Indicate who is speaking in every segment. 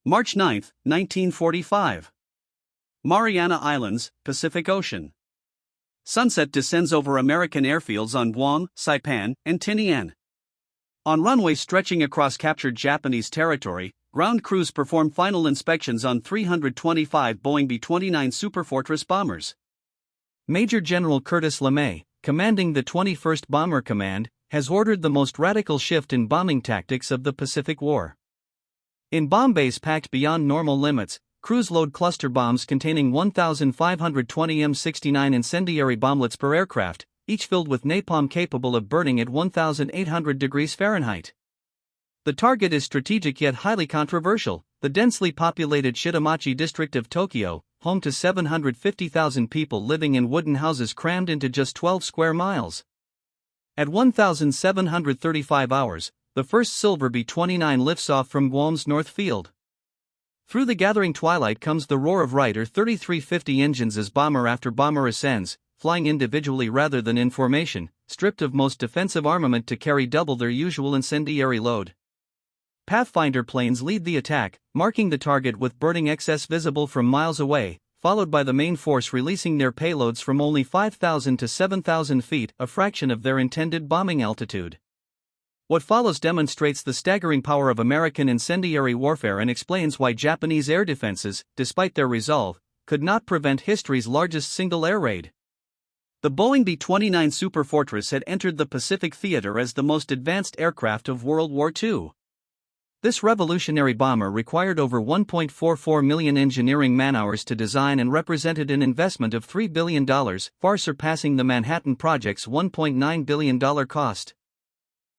Speaker 1: March 9, 1945. Mariana Islands, Pacific Ocean. Sunset descends over American airfields on Guam, Saipan, and Tinian. On runways stretching across captured Japanese territory, ground crews perform final inspections on 325 Boeing B-29 Superfortress bombers. Major General Curtis LeMay, commanding the 21st Bomber Command, has ordered the most radical shift in bombing tactics of the Pacific War. In bomb bays packed beyond normal limits, crews load cluster bombs containing 1,520 M69 incendiary bomblets per aircraft, each filled with napalm capable of burning at 1,800 degrees Fahrenheit. The target is strategic yet highly controversial, the densely populated Shitamachi district of Tokyo, home to 750,000 people living in wooden houses crammed into just 12 square miles. At 1,735 hours, the first Silver B-29 lifts off from Guam's North Field. Through the gathering twilight comes the roar of Ryder 3350 engines as bomber after bomber ascends, flying individually rather than in formation, stripped of most defensive armament to carry double their usual incendiary load. Pathfinder planes lead the attack, marking the target with burning excess visible from miles away, followed by the main force releasing their payloads from only 5,000 to 7,000 feet, a fraction of their intended bombing altitude. What follows demonstrates the staggering power of American incendiary warfare and explains why Japanese air defenses, despite their resolve, could not prevent history's largest single air raid. The Boeing B-29 Superfortress had entered the Pacific theater as the most advanced aircraft of World War II. This revolutionary bomber required over 1.44 million engineering man-hours to design and represented an investment of $3 billion, far surpassing the Manhattan Project's $1.9 billion cost.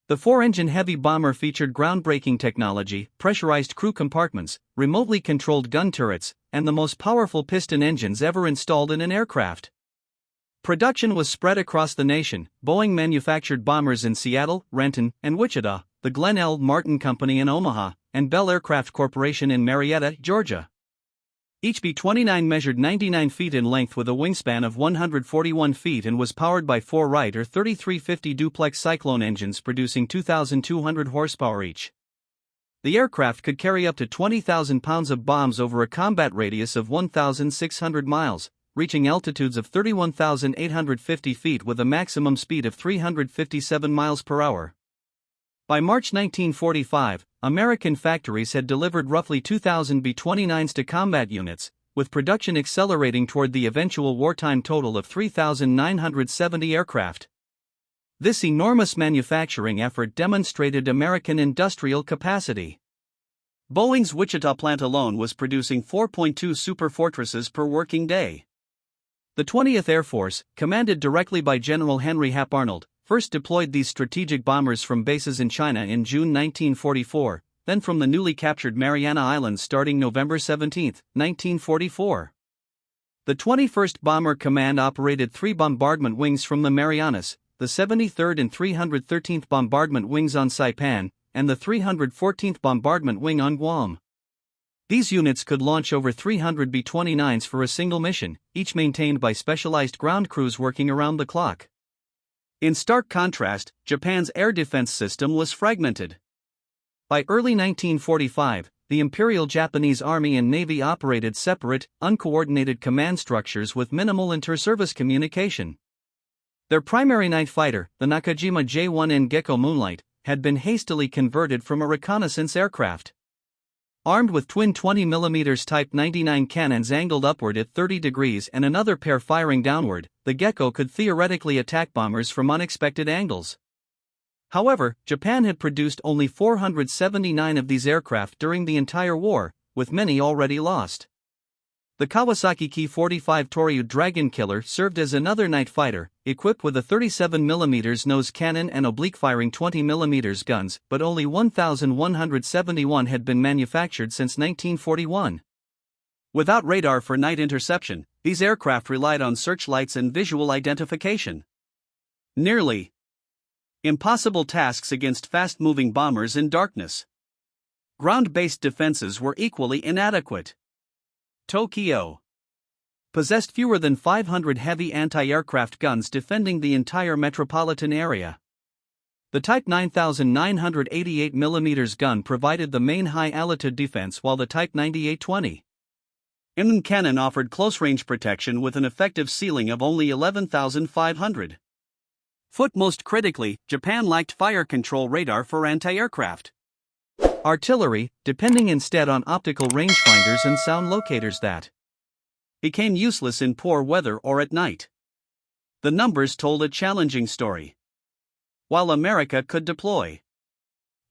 Speaker 1: The four-engine heavy bomber featured groundbreaking technology, pressurized crew compartments, remotely controlled gun turrets, and the most powerful piston engines ever installed in an aircraft. Production was spread across the nation. Boeing manufactured bombers in Seattle, Renton, and Wichita, the Glenn L. Martin Company in Omaha, and Bell Aircraft Corporation in Marietta, Georgia. Each B-29 measured 99 feet in length with a wingspan of 141 feet and was powered by four Ryder 3350 duplex Cyclone engines producing 2,200 horsepower each. The aircraft could carry up to 20,000 pounds of bombs over a combat radius of 1,600 miles, reaching altitudes of 31,850 feet with a maximum speed of 357 miles per hour. By March 1945, American factories had delivered roughly 2,000 B-29s to combat units, with production accelerating toward the eventual wartime total of 3,970 aircraft. This enormous manufacturing effort demonstrated American industrial capacity. Boeing's Wichita plant alone was producing 4.2 Superfortresses per working day. The 20th Air Force, commanded directly by General Henry Hap Arnold, first deployed these strategic bombers from bases in China in June 1944, then from the newly captured Mariana Islands starting November 17, 1944. The 21st Bomber Command operated three bombardment wings from the Marianas, the 73rd and 313th Bombardment Wings on Saipan, and the 314th Bombardment Wing on Guam. These units could launch over 300 B-29s for a single mission, each maintained by specialized ground crews working around the clock. In stark contrast, Japan's air defense system was fragmented. By early 1945, the Imperial Japanese Army and Navy operated separate, uncoordinated command structures with minimal inter-service communication. Their primary night fighter, the Nakajima J-1N Gecko Moonlight, had been hastily converted from a reconnaissance aircraft. Armed with twin 20mm Type 99 cannons angled upward at 30 degrees and another pair firing downward, the Gecko could theoretically attack bombers from unexpected angles. However, Japan had produced only 479 of these aircraft during the entire war, with many already lost. The Kawasaki Ki-45 Toryu Dragon Killer served as another night fighter, equipped with a 37mm nose cannon and oblique-firing 20mm guns, but only 1,171 had been manufactured since 1941. Without radar for night interception, these aircraft relied on searchlights and visual identification. Nearly impossible tasks against fast-moving bombers in darkness. Ground-based defenses were equally inadequate. Tokyo possessed fewer than 500 heavy anti-aircraft guns defending the entire metropolitan area. The Type 9988mm gun provided the main high-altitude defense, while the Type 9820 mm cannon offered close-range protection with an effective ceiling of only 11,500 foot. Most critically, Japan lacked fire control radar for anti-aircraft artillery, depending instead on optical rangefinders and sound locators that became useless in poor weather or at night. The numbers told a challenging story. While America could deploy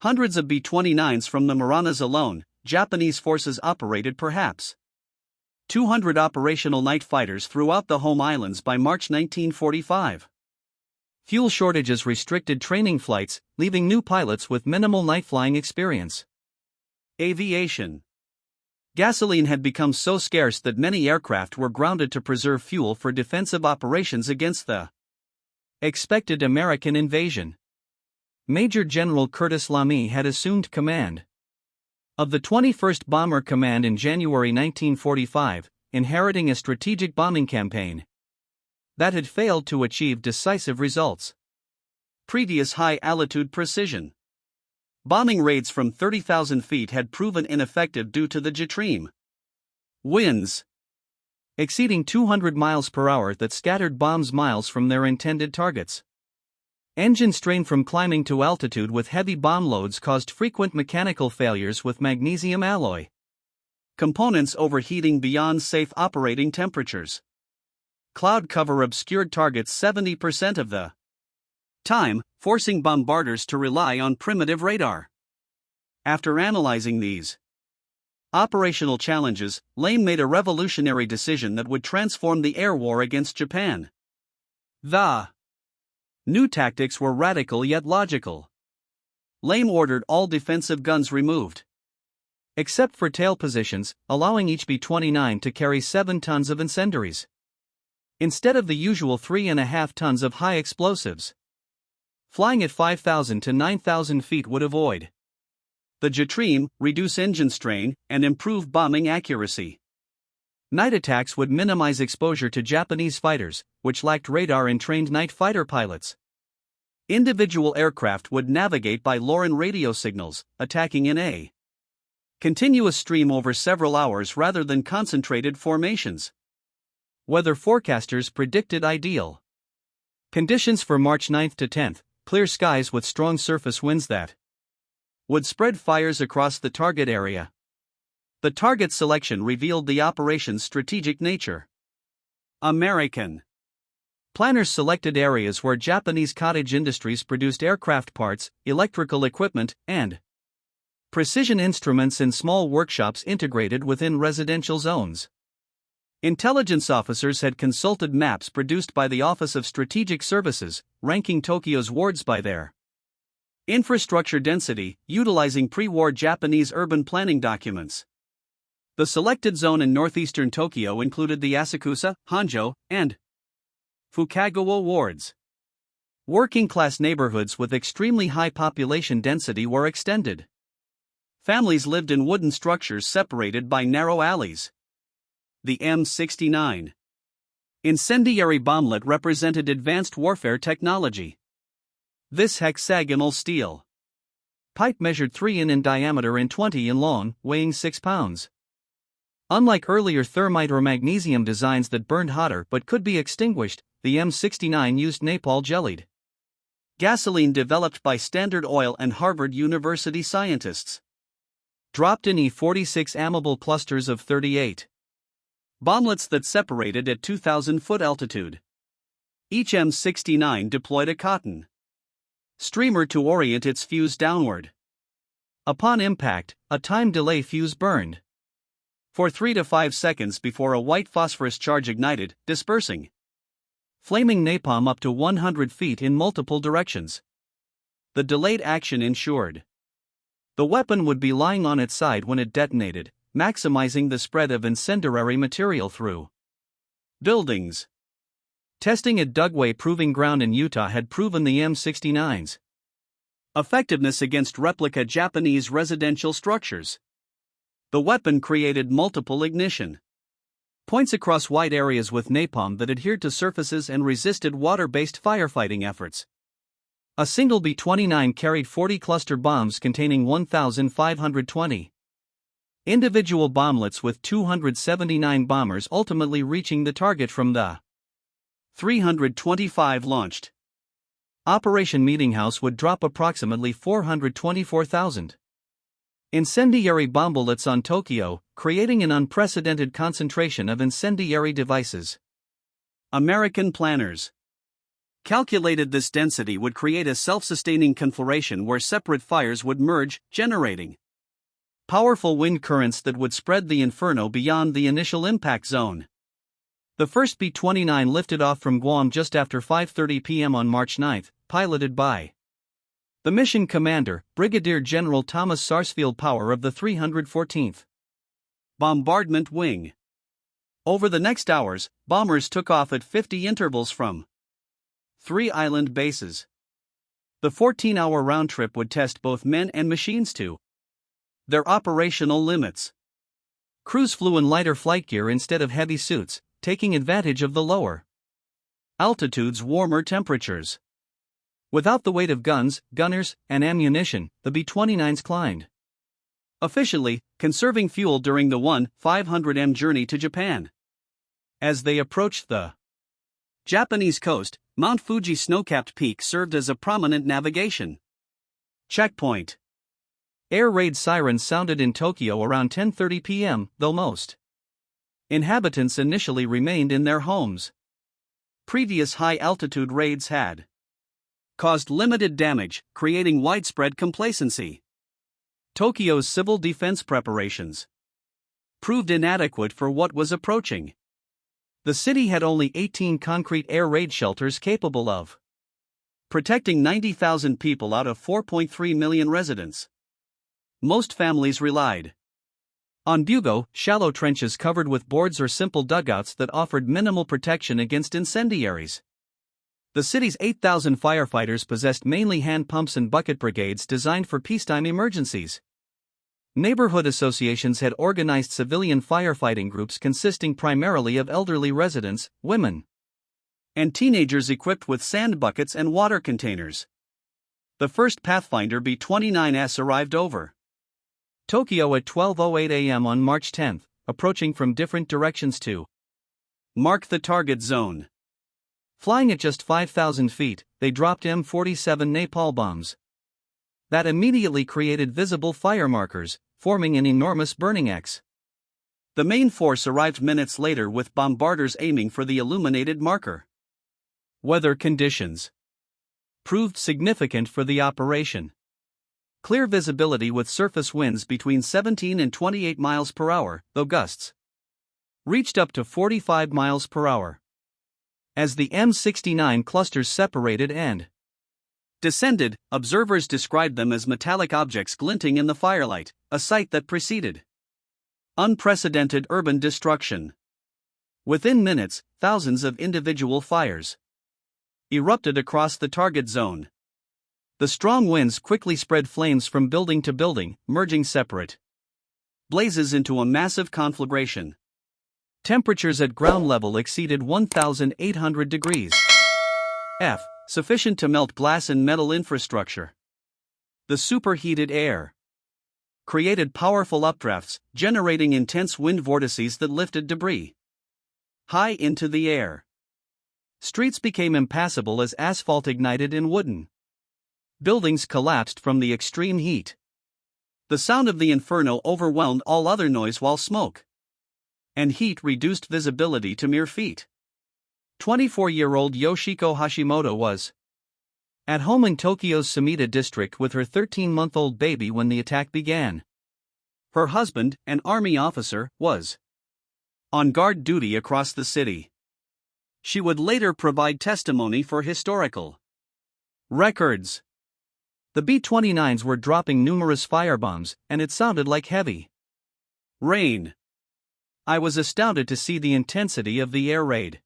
Speaker 1: hundreds of B-29s from the Marianas alone, Japanese forces operated perhaps 200 operational night fighters throughout the home islands by March 1945. Fuel shortages restricted training flights, leaving new pilots with minimal night flying experience. Aviation. Gasoline had become so scarce that many aircraft were grounded to preserve fuel for defensive operations against the expected American invasion. Major General Curtis LeMay had assumed command of the 21st Bomber Command in January 1945, inheriting a strategic bombing campaign that had failed to achieve decisive results. Previous high-altitude precision bombing raids from 30,000 feet had proven ineffective due to the extreme winds exceeding 200 miles per hour that scattered bombs miles from their intended targets. Engine strain from climbing to altitude with heavy bomb loads caused frequent mechanical failures, with magnesium alloy components overheating beyond safe operating temperatures. Cloud cover obscured targets 70% of the time, forcing bombarders to rely on primitive radar. After analyzing these operational challenges, LeMay made a revolutionary decision that would transform the air war against Japan. The new tactics were radical yet logical. LeMay ordered all defensive guns removed, except for tail positions, allowing each B-29 to carry 7 tons of incendiaries instead of the usual 3.5 tons of high explosives. Flying at 5,000 to 9,000 feet would avoid the extreme, reduce engine strain, and improve bombing accuracy. Night attacks would minimize exposure to Japanese fighters, which lacked radar and trained night fighter pilots. Individual aircraft would navigate by Loran radio signals, attacking in a continuous stream over several hours rather than concentrated formations. Weather forecasters predicted ideal conditions for March 9 to 10, clear skies with strong surface winds that would spread fires across the target area. The target selection revealed the operation's strategic nature. American planners selected areas where Japanese cottage industries produced aircraft parts, electrical equipment, and precision instruments in small workshops integrated within residential zones. Intelligence officers had consulted maps produced by the Office of Strategic Services, ranking Tokyo's wards by their infrastructure density, utilizing pre-war Japanese urban planning documents. The selected zone in northeastern Tokyo included the Asakusa, Honjo, and Fukagawa wards. Working-class neighborhoods with extremely high population density were extended. Families lived in wooden structures separated by narrow alleys. The M69 incendiary bomblet represented advanced warfare technology. This hexagonal steel pipe measured 3 in diameter and 20 in long, weighing 6 pounds. Unlike earlier thermite or magnesium designs that burned hotter but could be extinguished, the M69 used napalm jellied gasoline developed by Standard Oil and Harvard University scientists. Dropped in E-46 amable clusters of 38 bomblets that separated at 2,000-foot altitude. Each M69 deployed a cotton streamer to orient its fuse downward. Upon impact, a time delay fuse burned for 3 to 5 seconds before a white phosphorus charge ignited, dispersing flaming napalm up to 100 feet in multiple directions. The delayed action ensured the weapon would be lying on its side when it detonated, maximizing the spread of incendiary material through buildings. Testing at Dugway Proving Ground in Utah had proven the M69's effectiveness against replica Japanese residential structures. The weapon created multiple ignition points across wide areas with napalm that adhered to surfaces and resisted water-based firefighting efforts. A single B-29 carried 40 cluster bombs containing 1,520 individual bomblets, with 279 bombers ultimately reaching the target from the 325 launched. Operation Meetinghouse would drop approximately 424,000 incendiary bomblets on Tokyo, creating an unprecedented concentration of incendiary devices. American planners calculated this density would create a self-sustaining conflagration where separate fires would merge, generating powerful wind currents that would spread the inferno beyond the initial impact zone. The first B-29 lifted off from Guam just after 5:30 p.m. on March 9, piloted by the mission commander, Brigadier General Thomas Sarsfield Power of the 314th Bombardment Wing. Over the next hours, bombers took off at 50 intervals from 3 island bases. The 14-hour round trip would test both men and machines to their operational limits. Crews flew in lighter flight gear instead of heavy suits, taking advantage of the lower altitude's warmer temperatures. Without the weight of guns, gunners, and ammunition, the B-29s climbed efficiently, conserving fuel during the 1,500 m journey to Japan. As they approached the Japanese coast, Mount Fuji's snow-capped peak served as a prominent navigation checkpoint. Air raid sirens sounded in Tokyo around 10:30 p.m., though most inhabitants initially remained in their homes. Previous high-altitude raids had caused limited damage, creating widespread complacency. Tokyo's civil defense preparations proved inadequate for what was approaching. The city had only 18 concrete air raid shelters capable of protecting 90,000 people out of 4.3 million residents. Most families relied on bugo, shallow trenches covered with boards or simple dugouts that offered minimal protection against incendiaries. The city's 8,000 firefighters possessed mainly hand pumps and bucket brigades designed for peacetime emergencies. Neighborhood associations had organized civilian firefighting groups consisting primarily of elderly residents, women, and teenagers equipped with sand buckets and water containers. The first Pathfinder B-29s arrived over Tokyo at 12:08 a.m. on March 10, approaching from different directions to mark the target zone. Flying at just 5,000 feet, they dropped M47 napalm bombs that immediately created visible fire markers, forming an enormous burning X. The main force arrived minutes later with bombarders aiming for the illuminated marker. Weather conditions proved significant for the operation. Clear visibility with surface winds between 17 and 28 miles per hour, though gusts reached up to 45 miles per hour. As the M69 clusters separated and descended, observers described them as metallic objects glinting in the firelight, a sight that preceded unprecedented urban destruction. Within minutes, thousands of individual fires erupted across the target zone. The strong winds quickly spread flames from building to building, merging separate blazes into a massive conflagration. Temperatures at ground level exceeded 1,800 degrees F, sufficient to melt glass and metal infrastructure. The superheated air created powerful updrafts, generating intense wind vortices that lifted debris high into the air. Streets became impassable as asphalt ignited in wooden buildings collapsed from the extreme heat. The sound of the inferno overwhelmed all other noise, while smoke and heat reduced visibility to mere feet. 24-year-old Yoshiko Hashimoto was at home in Tokyo's Sumida district with her 13-month-old baby when the attack began. Her husband, an army officer, was on guard duty across the city. She would later provide testimony for historical records. The B-29s were dropping numerous firebombs, and it sounded like heavy rain. I was astounded to see the intensity of the air raid.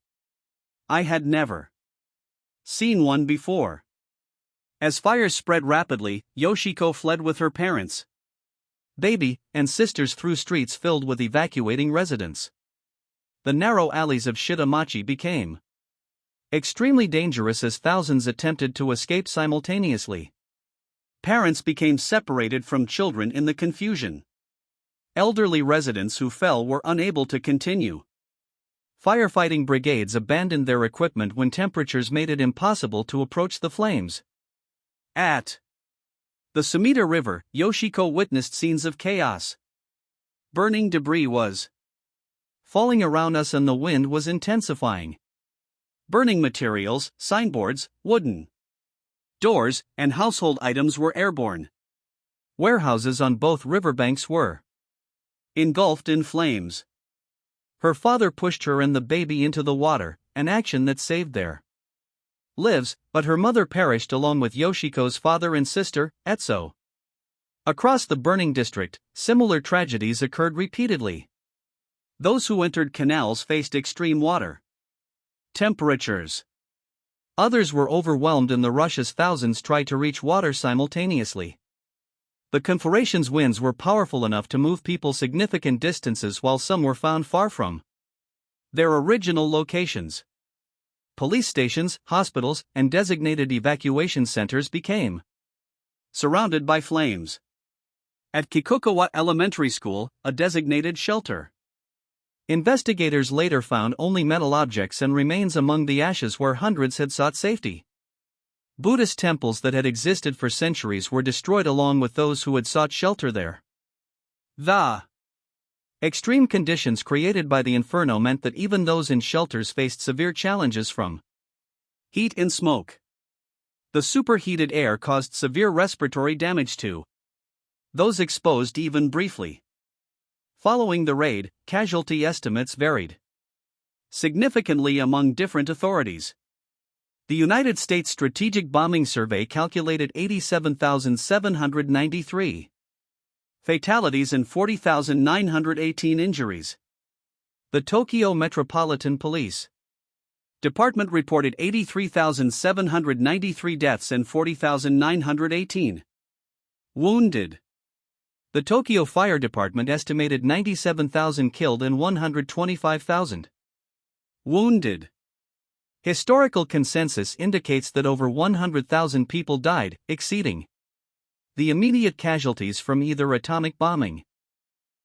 Speaker 1: I had never seen one before. As fires spread rapidly, Yoshiko fled with her parents, baby, and sisters through streets filled with evacuating residents. The narrow alleys of Shitamachi became
Speaker 2: Extremely dangerous as thousands attempted to escape simultaneously.
Speaker 1: Parents became separated from children in the confusion. Elderly residents who fell were unable to continue.
Speaker 2: Firefighting brigades abandoned their equipment when temperatures made it impossible to approach the flames.
Speaker 1: At the Sumida River, Yoshiko witnessed scenes of chaos. Burning debris was
Speaker 2: falling around us and the wind was intensifying.
Speaker 1: Burning materials, signboards, wooden doors, and household items were airborne.
Speaker 2: Warehouses on both riverbanks were
Speaker 1: engulfed in flames.
Speaker 2: Her father pushed her and the baby into the water, an action that saved their lives, but her mother perished along with Yoshiko's father and sister, Etso. Across the burning district, similar tragedies occurred repeatedly.
Speaker 1: Those who entered canals faced extreme water temperatures.
Speaker 2: Others were overwhelmed in the rush as thousands tried to reach water simultaneously. The Confederation's winds were powerful enough to move people significant distances while some were found far from
Speaker 1: their original locations.
Speaker 2: Police stations, hospitals, and designated evacuation centers became
Speaker 1: surrounded by flames. At Kikukawa Elementary School, a designated shelter.
Speaker 2: Investigators later found only metal objects and remains among the ashes where hundreds had sought safety. Buddhist temples that had existed for centuries were destroyed along with those who had sought shelter there.
Speaker 1: The
Speaker 2: extreme conditions created by the inferno meant that even those in shelters faced severe challenges from
Speaker 1: heat and smoke. The superheated air caused severe respiratory damage to those exposed even briefly. Following the raid, casualty estimates varied significantly among different authorities. The United States Strategic Bombing Survey calculated 87,793 fatalities and 40,918 injuries.
Speaker 2: The Tokyo Metropolitan Police
Speaker 1: Department reported 83,793 deaths and 40,918 wounded.
Speaker 2: The Tokyo Fire Department estimated 97,000 killed and 125,000
Speaker 1: wounded.
Speaker 2: Historical consensus indicates that over 100,000 people died, exceeding the immediate casualties from either atomic bombing.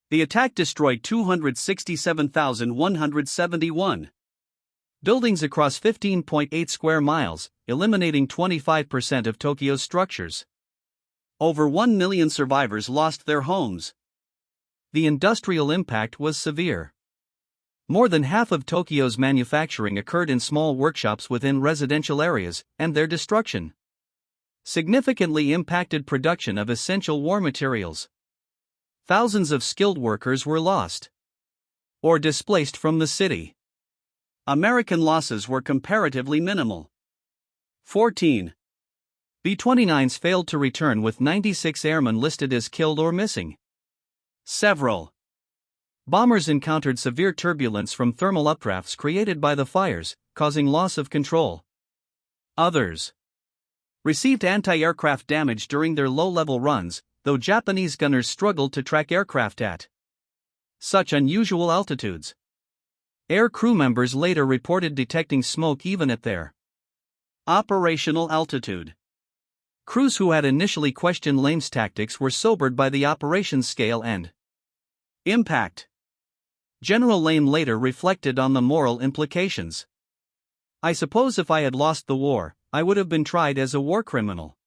Speaker 1: The attack destroyed 267,171
Speaker 2: buildings across 15.8 square miles, eliminating 25% of Tokyo's structures.
Speaker 1: Over 1 million survivors lost their homes.
Speaker 2: The industrial impact was severe. More than half of Tokyo's manufacturing occurred in small workshops within residential areas, and their destruction significantly impacted production of essential war materials. Thousands of skilled workers were lost or displaced from the city.
Speaker 1: American losses were comparatively minimal. 14.
Speaker 2: B-29s failed to return with 96 airmen listed as killed or missing.
Speaker 1: Several
Speaker 2: bombers encountered severe turbulence from thermal updrafts created by the fires, causing loss of control.
Speaker 1: Others received anti-aircraft damage during their low-level runs, though Japanese gunners struggled to track aircraft at such unusual altitudes.
Speaker 2: Air crew members later reported detecting smoke even at their
Speaker 1: operational altitude.
Speaker 2: Crews who had initially questioned Lame's tactics were sobered by the operation's scale and
Speaker 1: impact.
Speaker 2: General Lame later reflected on the moral implications. "I suppose if I had lost the war, I would have been tried as a war criminal."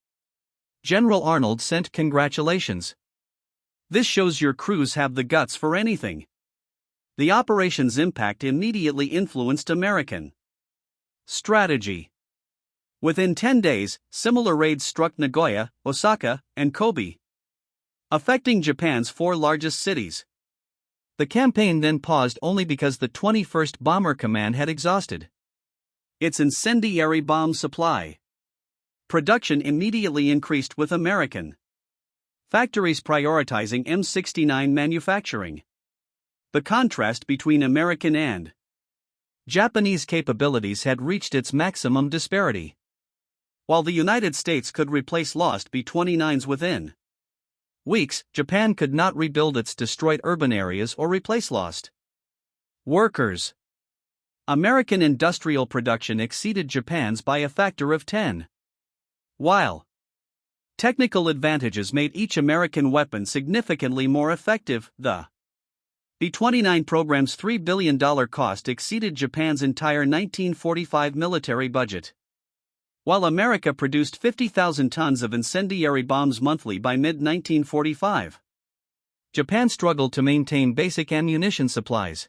Speaker 2: General Arnold sent congratulations.
Speaker 1: "This shows your crews have the guts for anything." The operation's impact immediately influenced American strategy. Within 10 days, similar raids struck Nagoya, Osaka, and Kobe, affecting Japan's 4 largest cities.
Speaker 2: The campaign then paused only because the 21st Bomber Command had exhausted
Speaker 1: its incendiary bomb supply. Production immediately increased with American factories prioritizing M69 manufacturing. The contrast between American and
Speaker 2: Japanese capabilities had reached its maximum disparity.
Speaker 1: While the United States could replace lost B-29s within
Speaker 2: weeks, Japan could not rebuild its destroyed urban areas or replace lost workers.
Speaker 1: American industrial production exceeded Japan's by a factor of 10. While technical advantages made each American weapon significantly more effective, the B-29 program's $3 billion cost exceeded Japan's entire 1945 military budget. While America produced 50,000 tons of incendiary bombs monthly by mid-1945, Japan struggled to maintain basic ammunition supplies.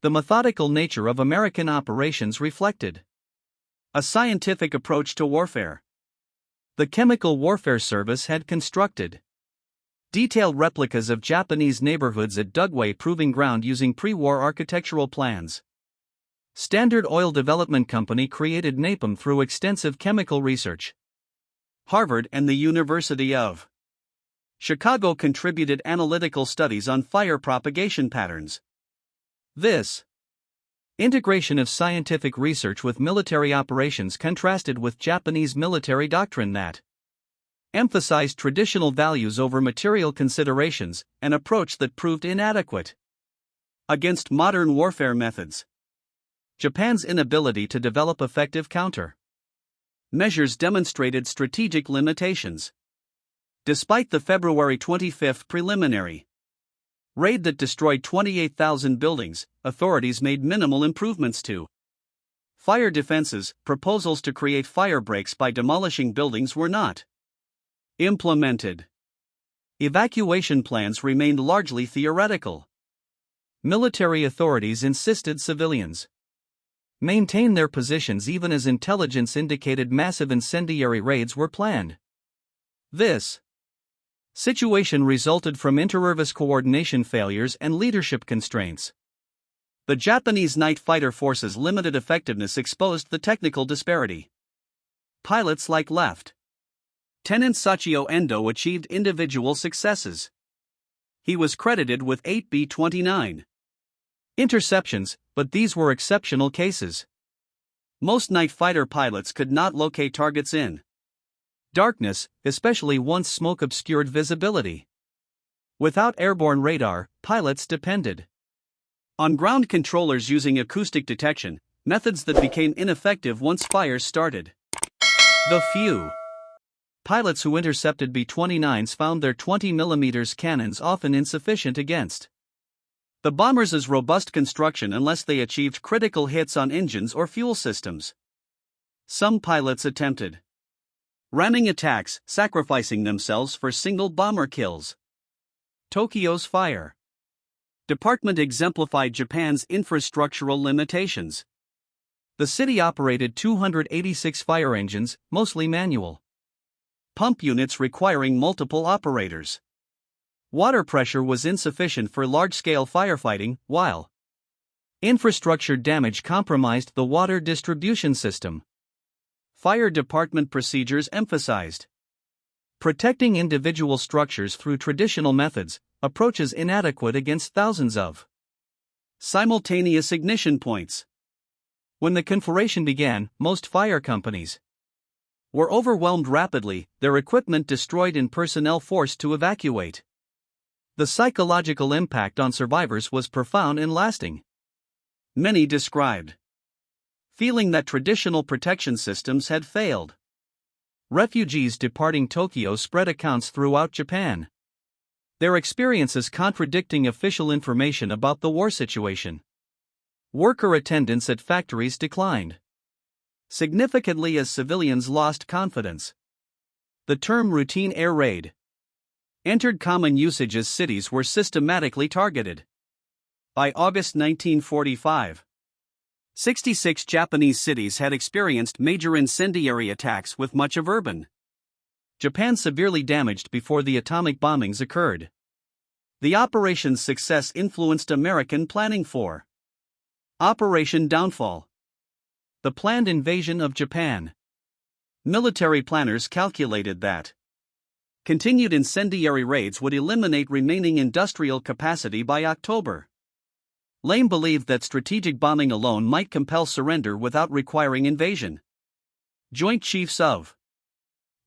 Speaker 1: The methodical nature of American operations reflected a scientific approach to warfare. The Chemical Warfare Service had constructed detailed replicas of Japanese neighborhoods at Dugway Proving Ground using pre-war architectural plans. Standard Oil Development Company created napalm through extensive chemical research. Harvard and the University of Chicago contributed analytical studies on fire propagation patterns. This integration of scientific research with military operations contrasted with Japanese military doctrine that emphasized traditional values over material considerations, an approach that proved inadequate against modern warfare methods. Japan's inability to develop effective counter measures demonstrated strategic limitations. Despite the February 25 preliminary raid that destroyed 28,000 buildings, authorities made minimal improvements to fire defenses. Proposals to create fire breaks by demolishing buildings were not implemented. Evacuation plans remained largely theoretical. Military authorities insisted civilians maintain their positions even as intelligence indicated massive incendiary raids were planned. This situation resulted from inter-service coordination failures and leadership constraints. The Japanese night fighter forces' limited effectiveness exposed the technical disparity. Pilots like Lt. Sachio Endo achieved individual successes. He was credited with 8 B-29 interceptions, but these were exceptional cases. Most night fighter pilots could not locate targets in darkness, especially once smoke obscured visibility. Without airborne radar, pilots depended on ground controllers using acoustic detection, methods that became ineffective once fires started. The few pilots who intercepted B-29s found their 20mm cannons often insufficient against the bombers' robust construction unless they achieved critical hits on engines or fuel systems. Some pilots attempted ramming attacks, sacrificing themselves for single bomber kills. Tokyo's fire department exemplified Japan's infrastructural limitations. The city operated 286 fire engines, mostly manual pump units requiring multiple operators. Water pressure was insufficient for large-scale firefighting, while infrastructure damage compromised the water distribution system. Fire department procedures emphasized protecting individual structures through traditional methods, approaches inadequate against thousands of simultaneous ignition points. When the conflagration began, most fire companies were overwhelmed rapidly, their equipment destroyed and personnel forced to evacuate. The psychological impact on survivors was profound and lasting. Many described feeling that traditional protection systems had failed. Refugees departing Tokyo spread accounts throughout Japan, their experiences contradicting official information about the war situation. Worker attendance at factories declined significantly as civilians lost confidence. The term routine air raid entered common usage as cities were systematically targeted. By August 1945, 66 Japanese cities had experienced major incendiary attacks, with much of urban Japan severely damaged before the atomic bombings occurred. The operation's success influenced American planning for Operation Downfall, the planned invasion of Japan. Military planners calculated that continued incendiary raids would eliminate remaining industrial capacity by October. Lame believed that strategic bombing alone might compel surrender without requiring invasion. Joint Chiefs of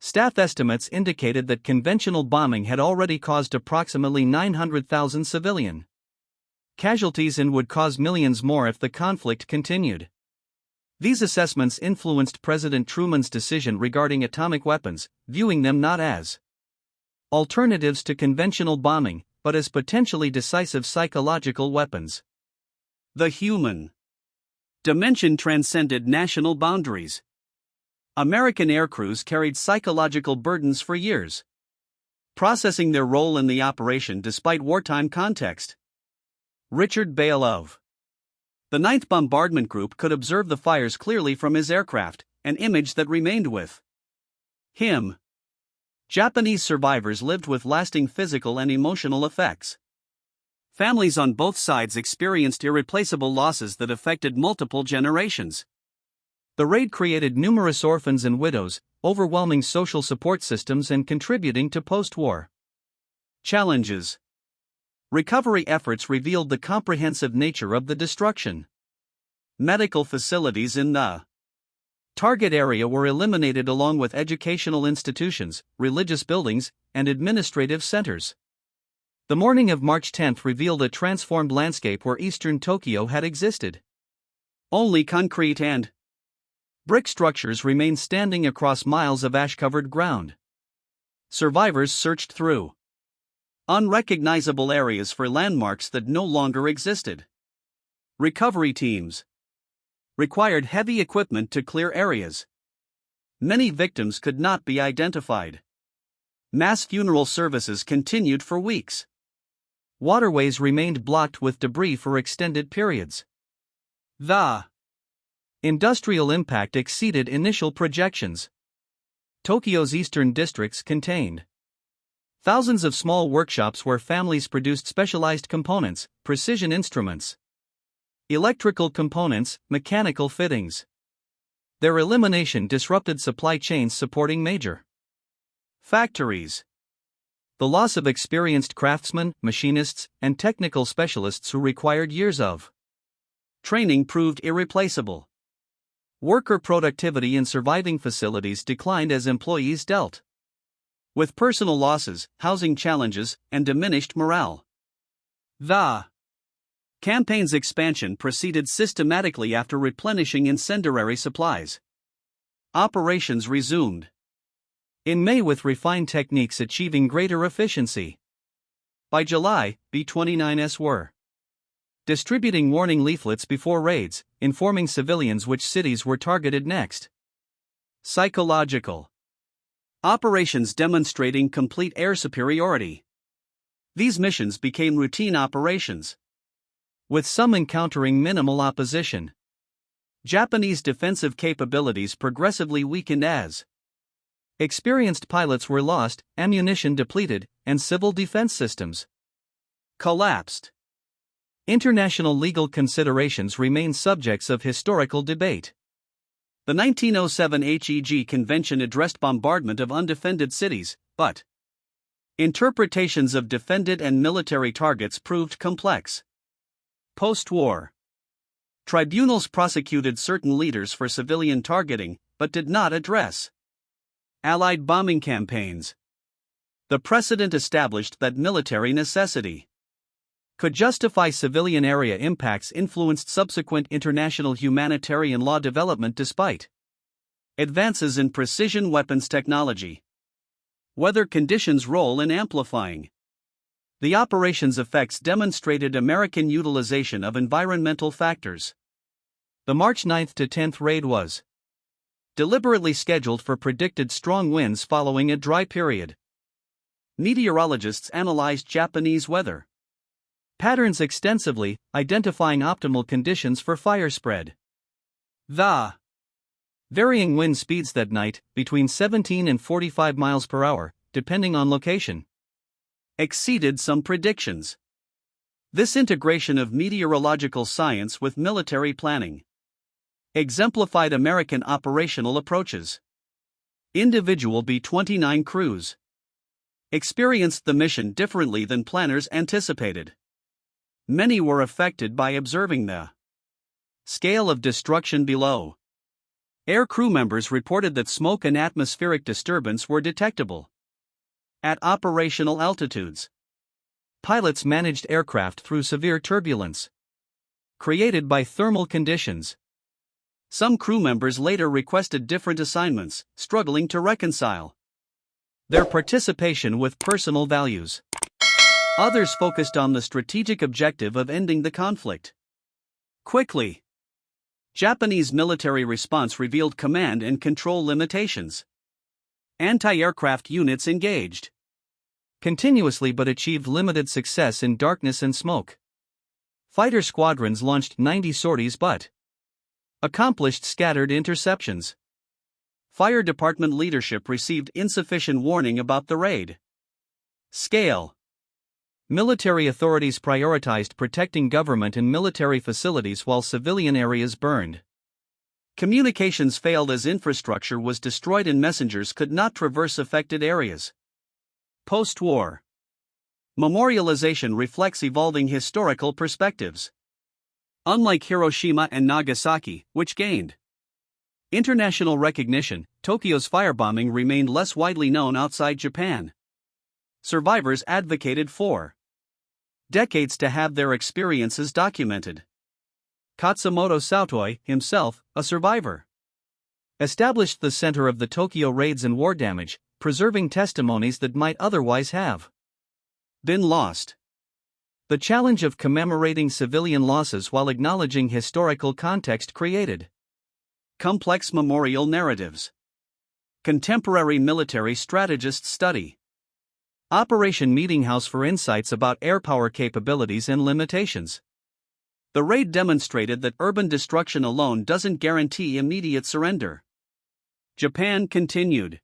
Speaker 1: Staff estimates indicated that conventional bombing had already caused approximately 900,000 civilian
Speaker 2: casualties and would cause millions more if the conflict continued. These assessments influenced President Truman's decision regarding atomic weapons, viewing them not as alternatives to conventional bombing, but as potentially decisive psychological weapons.
Speaker 1: The human dimension transcended national boundaries. American aircrews carried psychological burdens for years, processing their role in the operation despite wartime context. Richard Bale of the 9th Bombardment Group could observe the fires clearly from his aircraft, an image that remained with him. Japanese survivors lived with lasting physical and emotional effects. Families on both sides experienced irreplaceable losses that affected multiple generations.
Speaker 2: The raid created numerous orphans and widows, overwhelming social support systems and contributing to post-war
Speaker 1: challenges. Recovery efforts revealed the comprehensive nature of the destruction. Medical facilities in the target area were eliminated along with educational institutions, religious buildings, and administrative centers. The morning of March 10 revealed a transformed landscape where eastern Tokyo had existed. Only concrete and brick structures remained standing across miles of ash-covered ground. Survivors searched through unrecognizable areas for landmarks that no longer existed. Recovery teams required heavy equipment to clear areas. Many victims could not be identified. Mass funeral services continued for weeks.
Speaker 2: Waterways remained blocked with debris for extended periods.
Speaker 1: The
Speaker 2: industrial impact exceeded initial projections. Tokyo's eastern districts contained thousands of small workshops where families produced specialized components, precision instruments, electrical components, mechanical fittings. Their elimination disrupted supply chains supporting major
Speaker 1: factories.
Speaker 2: The loss of experienced craftsmen, machinists, and technical specialists who required years of
Speaker 1: training proved irreplaceable. Worker productivity in surviving facilities declined as employees dealt with personal losses, housing challenges, and diminished morale. The campaign's expansion proceeded systematically after replenishing incendiary supplies. Operations resumed
Speaker 2: in May with refined techniques achieving greater efficiency.
Speaker 1: By July, B-29s were
Speaker 2: distributing warning leaflets before raids, informing civilians which cities were targeted next.
Speaker 1: Psychological operations demonstrating complete air superiority. These missions became routine operations,
Speaker 2: with some encountering minimal opposition.
Speaker 1: Japanese defensive capabilities progressively weakened as
Speaker 2: experienced pilots were lost, ammunition depleted, and civil defense systems
Speaker 1: collapsed.
Speaker 2: International legal considerations remain subjects of historical debate.
Speaker 1: The 1907 HEG Convention addressed bombardment of undefended cities, but interpretations of defended and military targets proved complex. Post-war tribunals prosecuted certain leaders for civilian targeting, but did not address Allied bombing campaigns. The precedent established that military necessity could justify civilian area impacts influenced subsequent international humanitarian law development despite advances in precision weapons technology. Weather conditions' role in amplifying the operation's effects demonstrated American utilization of environmental factors.
Speaker 2: The March 9 to 10 raid was
Speaker 1: deliberately scheduled for predicted strong winds following a dry period. Meteorologists analyzed Japanese weather
Speaker 2: patterns extensively, identifying optimal conditions for fire spread.
Speaker 1: The
Speaker 2: varying wind speeds that night, between 17 and 45 miles per hour, depending on location,
Speaker 1: exceeded some predictions. This integration of meteorological science with military planning exemplified American operational approaches. Individual B-29 crews experienced the mission differently than planners anticipated. Many were affected by observing the scale of destruction below. Air crew members reported that smoke and atmospheric disturbance were detectable at operational altitudes.
Speaker 2: Pilots managed aircraft through severe turbulence created by thermal conditions.
Speaker 1: Some crew members later requested different assignments, struggling to reconcile
Speaker 2: their participation with personal values.
Speaker 1: Others focused on the strategic objective of ending the conflict quickly. Japanese military response revealed command and control limitations. Anti-aircraft units engaged
Speaker 2: continuously but achieved limited success in darkness and smoke. Fighter squadrons launched 90 sorties but accomplished scattered interceptions.
Speaker 1: Fire department leadership received insufficient warning about the raid scale.
Speaker 2: Military authorities prioritized protecting government and military facilities while civilian areas burned.
Speaker 1: Communications failed as infrastructure was destroyed and messengers could not traverse affected areas. Post-war memorialization reflects evolving historical perspectives. Unlike Hiroshima and Nagasaki, which gained international recognition, Tokyo's firebombing remained less widely known outside Japan. Survivors advocated for decades to have their experiences documented. Katsumoto Saotoi, himself a survivor, established the center of the Tokyo raids and war damage, preserving testimonies that might otherwise have been lost. The challenge of commemorating civilian losses while acknowledging historical context created complex memorial narratives. Contemporary military strategists study Operation Meetinghouse for insights about air power capabilities and limitations. The raid demonstrated that urban destruction alone doesn't guarantee immediate surrender. Japan continued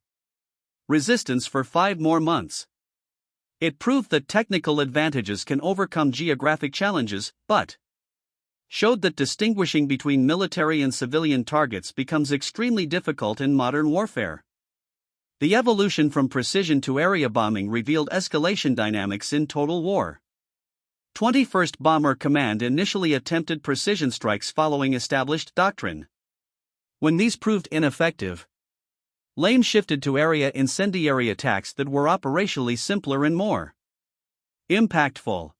Speaker 1: resistance for 5 more months. It proved that technical advantages can overcome geographic challenges, but showed that distinguishing between military and civilian targets becomes extremely difficult in modern warfare. The evolution from precision to area bombing revealed escalation dynamics in total war. 21st Bomber Command initially attempted precision strikes following established doctrine. When these proved ineffective, LAME shifted to area incendiary attacks that were operationally simpler and more impactful.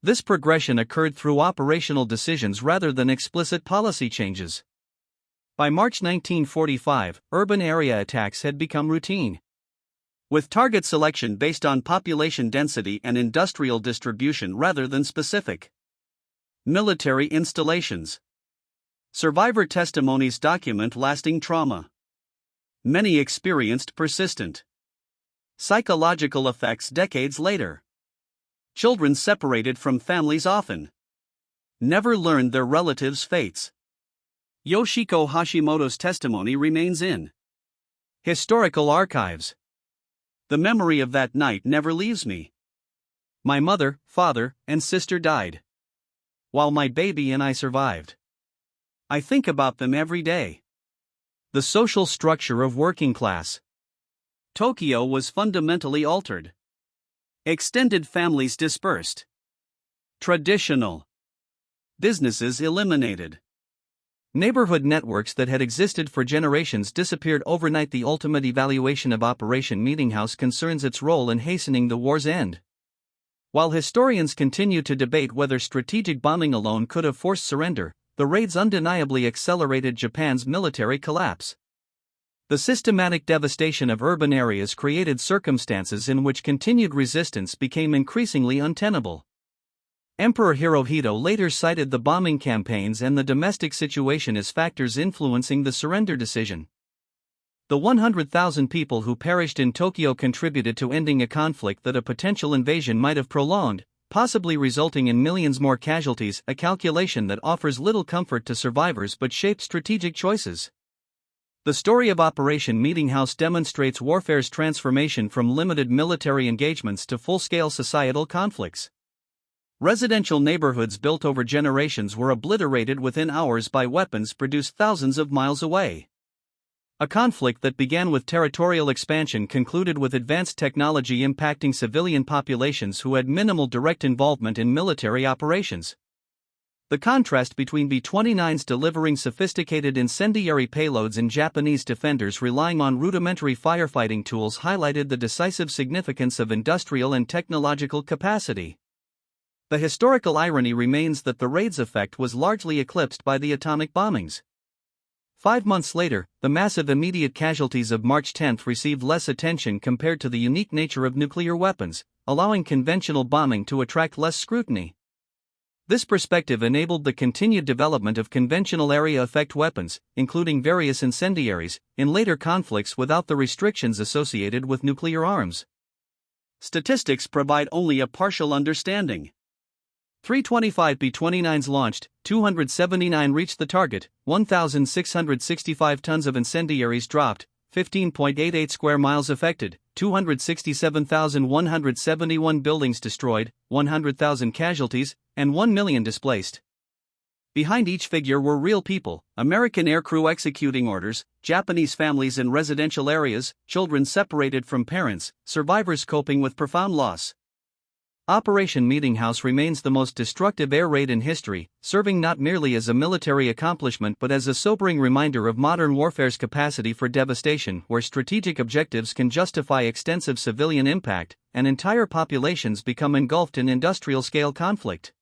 Speaker 1: This progression occurred through operational decisions rather than explicit policy changes. By March 1945, urban area attacks had become routine, with target selection based on population density and industrial distribution rather than specific military installations. Survivor testimonies document lasting trauma. Many experienced persistent psychological effects decades later. Children separated from families often never learned their relatives' fates. Yoshiko Hashimoto's testimony remains in historical archives. The memory of that night never leaves me. My mother, father, and sister died, while my baby and I survived. I think about them every day. The social structure of working class Tokyo was fundamentally altered. Extended families dispersed. Traditional businesses eliminated. Neighborhood networks that had existed for generations disappeared overnight. The ultimate evaluation of Operation Meetinghouse concerns its role in hastening the war's end. While historians continue to debate whether strategic bombing alone could have forced surrender, the raids undeniably accelerated Japan's military collapse. The systematic devastation of urban areas created circumstances in which continued resistance became increasingly untenable. Emperor Hirohito later cited the bombing campaigns and the domestic situation as factors influencing the surrender decision. The 100,000 people who perished in Tokyo contributed to ending a conflict that a potential invasion might have prolonged, possibly resulting in millions more casualties, a calculation that offers little comfort to survivors but shaped strategic choices. The story of Operation Meetinghouse demonstrates warfare's transformation from limited military engagements to full-scale societal conflicts. Residential neighborhoods built over generations were obliterated within hours by weapons produced thousands of miles away. A conflict that began with territorial expansion concluded with advanced technology impacting civilian populations who had minimal direct involvement in military operations.
Speaker 2: The contrast between B-29s delivering sophisticated incendiary payloads and Japanese defenders relying on rudimentary firefighting tools highlighted the decisive significance of industrial and technological capacity. The historical irony remains that the raid's effect was largely eclipsed by the atomic bombings. 5 months later, the massive immediate casualties of March 10 received less attention compared to the unique nature of nuclear weapons, allowing conventional bombing to attract less scrutiny. This perspective enabled the continued development of conventional area effect weapons, including various incendiaries, in later conflicts without the restrictions associated with nuclear arms.
Speaker 1: Statistics provide only a partial understanding.
Speaker 2: 325 B-29s launched, 279 reached the target, 1,665 tons of incendiaries dropped, 15.88 square miles affected, 267,171 buildings destroyed, 100,000 casualties, and 1 million displaced. Behind each figure were real people: American aircrew executing orders, Japanese families in residential areas, children separated from parents, survivors coping with profound loss. Operation Meetinghouse remains the most destructive air raid in history, serving not merely as a military accomplishment but as a sobering reminder of modern warfare's capacity for devastation. Where strategic objectives can justify extensive civilian impact, and entire populations become engulfed in industrial-scale conflict.